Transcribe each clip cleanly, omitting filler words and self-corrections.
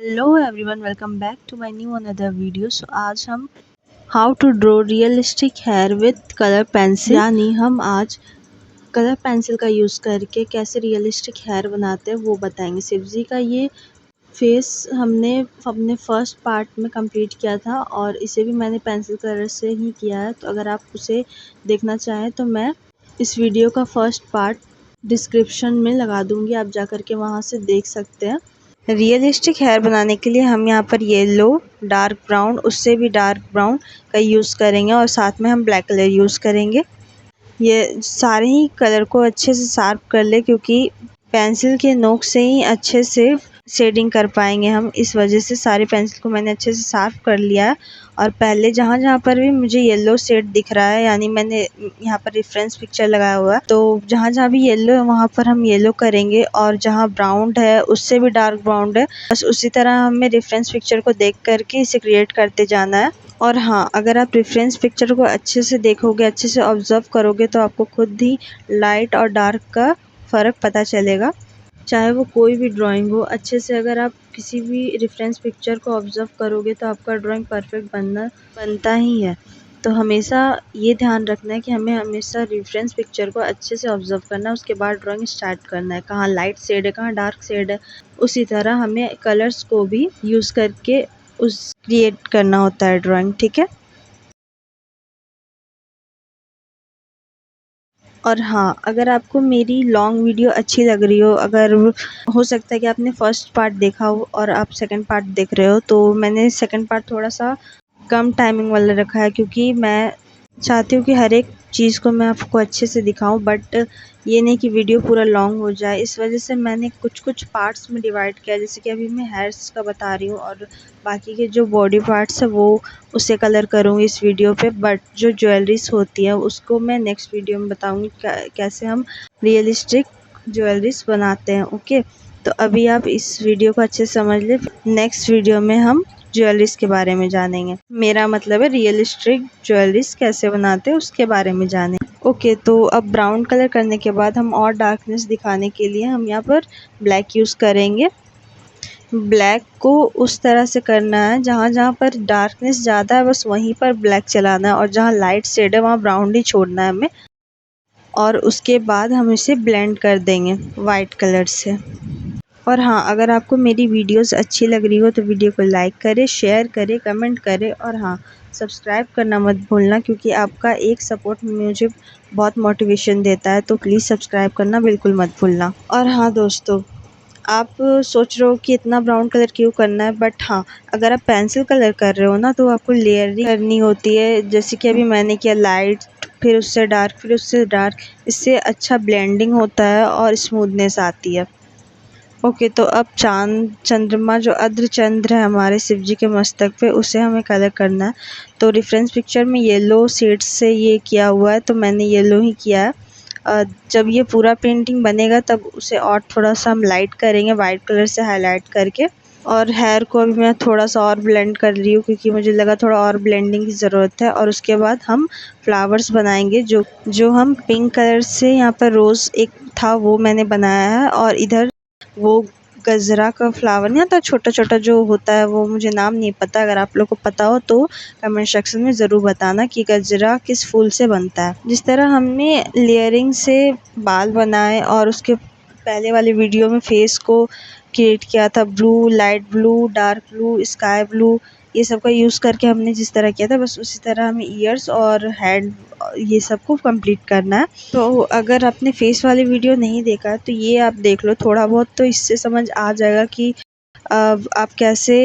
Hello everyone, welcome back to my new another video. So आज हम how to draw realistic hair with colour pencil, यानी हम आज colour pencil का use करके कैसे रियलिस्टिक हेयर बनाते हैं वो बताएंगे। शिवजी का ये फेस हमने अपने फर्स्ट पार्ट में कंप्लीट किया था और इसे भी मैंने पेंसिल कलर से ही किया है। तो अगर आप उसे देखना चाहें तो मैं इस वीडियो का फर्स्ट पार्ट डिस्क्रिप्शन में लगा दूंगी, आप जा कर के वहाँ से देख सकते हैं। रियलिस्टिक हेयर बनाने के लिए हम यहाँ पर येलो, डार्क ब्राउन, उससे भी डार्क ब्राउन का यूज़ करेंगे और साथ में हम ब्लैक कलर यूज़ करेंगे। ये सारे ही कलर को अच्छे से शार्प कर ले, क्योंकि पेंसिल के नोक से ही अच्छे से शेडिंग कर पाएंगे हम। इस वजह से सारे पेंसिल को मैंने अच्छे से शार्प कर लिया है। और पहले जहाँ जहाँ पर भी मुझे येलो शेड दिख रहा है, यानी मैंने यहाँ पर रेफरेंस पिक्चर लगाया हुआ है, तो जहाँ जहाँ भी येलो है वहाँ पर हम येलो करेंगे। और जहाँ ब्राउन है उससे भी डार्क ब्राउन है, बस उसी तरह हमें रेफरेंस पिक्चर को देख करके इसे क्रिएट करते जाना है। और हाँ, अगर आप रेफरेंस पिक्चर को अच्छे से देखोगे, अच्छे से ऑब्जर्व करोगे, तो आपको खुद ही लाइट और डार्क का फ़र्क पता चलेगा। चाहे वो कोई भी ड्राइंग हो, अच्छे से अगर आप किसी भी रेफरेंस पिक्चर को ऑब्जर्व करोगे तो आपका ड्राइंग परफेक्ट बनता ही है। तो हमेशा ये ध्यान रखना है कि हमें हमेशा रेफरेंस पिक्चर को अच्छे से ऑब्जर्व करना है, उसके बाद ड्राइंग स्टार्ट करना है। कहाँ लाइट शेड है, कहाँ डार्क शेड है, उसी तरह हमें कलर्स को भी यूज़ करके उस क्रिएट करना होता है ड्राइंग, ठीक है। और हाँ, अगर आपको मेरी लॉन्ग वीडियो अच्छी लग रही हो, अगर हो सकता है कि आपने फर्स्ट पार्ट देखा हो और आप सेकंड पार्ट देख रहे हो, तो मैंने सेकंड पार्ट थोड़ा सा कम टाइमिंग वाला रखा है, क्योंकि मैं चाहती हूँ कि हर एक चीज़ को मैं आपको अच्छे से दिखाऊं, बट ये नहीं कि वीडियो पूरा लॉन्ग हो जाए। इस वजह से मैंने कुछ कुछ पार्ट्स में डिवाइड किया, जैसे कि अभी मैं हेयर्स का बता रही हूँ और बाकी के जो बॉडी पार्ट्स है वो उसे कलर करूँगी इस वीडियो पे। बट जो ज्वेलरीज होती है उसको मैं नेक्स्ट वीडियो में बताऊँगी कैसे हम रियलिस्टिक ज्वेलरीज बनाते हैं। ओके, तो अभी आप इस वीडियो को अच्छे से समझ ले, नेक्स्ट वीडियो में हम ज्वेलरीज के बारे में जानेंगे। मेरा मतलब है रियलिस्टिक ज्वेलरीज कैसे बनाते हैं उसके बारे में जाने। ओके, तो अब ब्राउन कलर करने के बाद हम और डार्कनेस दिखाने के लिए हम यहाँ पर ब्लैक यूज़ करेंगे। ब्लैक को उस तरह से करना है, जहाँ जहाँ पर डार्कनेस ज़्यादा है बस वहीं पर ब्लैक चलाना है, और जहाँ लाइट शेड है वहाँ ब्राउन ही छोड़ना है हमें। और उसके बाद हम इसे ब्लेंड कर देंगे वाइट कलर से। और हाँ, अगर आपको मेरी वीडियोस अच्छी लग रही हो तो वीडियो को लाइक करें, शेयर करें, कमेंट करें, और हाँ, सब्सक्राइब करना मत भूलना, क्योंकि आपका एक सपोर्ट मुझे बहुत मोटिवेशन देता है। तो प्लीज़ सब्सक्राइब करना बिल्कुल मत भूलना। और हाँ दोस्तों, आप सोच रहे हो कि इतना ब्राउन कलर क्यों करना है, बट हाँ, अगर आप पेंसिल कलर कर रहे हो ना तो आपको लेयरिंग करनी होती है, जैसे कि अभी मैंने किया लाइट, फिर उससे डार्क, फिर उससे डार्क। इससे अच्छा ब्लेंडिंग होता है और स्मूथनेस आती है। ओके, तो अब चांद चंद्रमा जो अर्ध चंद्र है हमारे शिव जी के मस्तक पे, उसे हमें कलर करना है। तो रेफरेंस पिक्चर में येलो शेड्स से ये किया हुआ है, तो मैंने येलो ही किया है। जब ये पूरा पेंटिंग बनेगा तब उसे और थोड़ा सा हम लाइट करेंगे वाइट कलर से हाईलाइट करके। और हेयर को अभी मैं थोड़ा सा और ब्लेंड कर रही हूँ, क्योंकि मुझे लगा थोड़ा और ब्लेंडिंग की ज़रूरत है। और उसके बाद हम फ्लावर्स बनाएंगे, जो हम पिंक कलर से, यहाँ पर रोज़ एक था वो मैंने बनाया है, और इधर वो गजरा का फ्लावर नहीं आता छोटा छोटा जो होता है, वो मुझे नाम नहीं पता। अगर आप लोग को पता हो तो कमेंट सेक्शन में ज़रूर बताना कि गजरा किस फूल से बनता है। जिस तरह हमने लेयरिंग से बाल बनाए और उसके पहले वाले वीडियो में फेस को क्रिएट किया था, blue, light blue, dark blue, sky blue, ये सब का यूज़ करके हमने जिस तरह किया था, बस उसी तरह हमें ईयर्स और हेड ये सब को कंप्लीट करना है। तो अगर आपने फेस वाली वीडियो नहीं देखा तो ये आप देख लो थोड़ा बहुत, तो इससे समझ आ जाएगा कि आप कैसे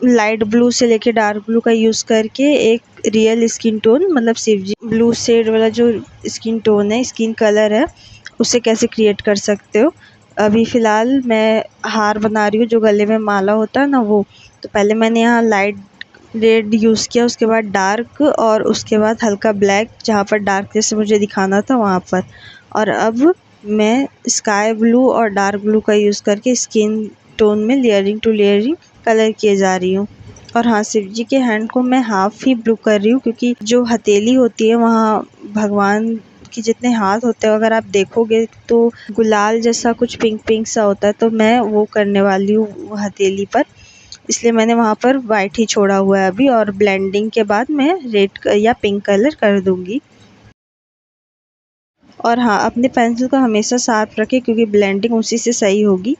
लाइट ब्लू से लेके डार्क ब्लू का यूज़ करके एक रियल स्किन टोन, मतलब शिवजी ब्लू शेड वाला जो स्किन टोन है, स्किन कलर है, उसे कैसे क्रिएट कर सकते हो। अभी फ़िलहाल मैं हार बना रही हूँ, जो गले में माला होता है ना वो। तो पहले मैंने यहाँ लाइट रेड यूज़ किया, उसके बाद डार्क, और उसके बाद हल्का ब्लैक, जहाँ पर डार्क जैसे मुझे दिखाना था वहाँ पर। और अब मैं स्काई ब्लू और डार्क ब्लू का यूज़ करके स्किन टोन में लेयरिंग टू लेयरिंग कलर किए जा रही हूँ। और हाँ, शिव जी के हैंड को मैं हाफ़ ही ब्लू कर रही हूँ, क्योंकि जो हथेली होती है वहाँ भगवान के जितने हाथ होते हैं अगर आप देखोगे तो गुलाल जैसा कुछ पिंक पिंक सा होता है, तो मैं वो करने वाली हूँ हथेली पर। इसलिए मैंने वहाँ पर वाइट ही छोड़ा हुआ है अभी, और ब्लेंडिंग के बाद मैं रेड या पिंक कलर कर दूँगी। और हाँ, अपने पेंसिल को हमेशा साफ रखें क्योंकि ब्लेंडिंग उसी से सही होगी।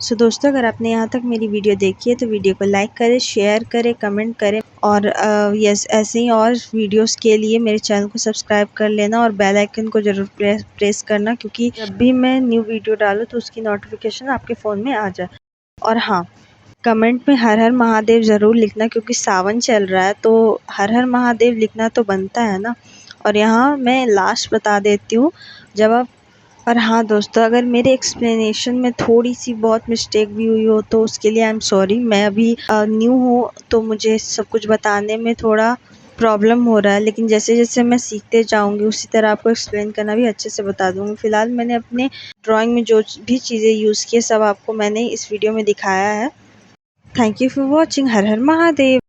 सो दोस्तों, अगर आपने यहाँ तक मेरी वीडियो देखी है तो वीडियो को लाइक करें, शेयर करें, कमेंट करें, और यस, ऐसे ही और वीडियोस के लिए मेरे चैनल को सब्सक्राइब कर लेना और बेल आइकन को ज़रूर प्रेस करना, क्योंकि जब भी मैं न्यू वीडियो डालूँ तो उसकी नोटिफिकेशन आपके फ़ोन में आ जाए। और हाँ, कमेंट में हर हर महादेव ज़रूर लिखना, क्योंकि सावन चल रहा है तो हर हर महादेव लिखना तो बनता है ना। और यहाँ मैं लास्ट बता देती हूँ, जब आप और हाँ दोस्तों, अगर मेरे एक्सप्लेनेशन में थोड़ी सी बहुत मिस्टेक भी हुई हो तो उसके लिए आई एम सॉरी। मैं अभी न्यू हूँ तो मुझे सब कुछ बताने में थोड़ा प्रॉब्लम हो रहा है, लेकिन जैसे जैसे मैं सीखते जाऊँगी उसी तरह आपको एक्सप्लेन करना भी अच्छे से बता दूँगी। फ़िलहाल मैंने अपने ड्राइंग में जो भी चीज़ें यूज़ की सब आपको मैंने इस वीडियो में दिखाया है। Thank you for watching. Her her Mahadev.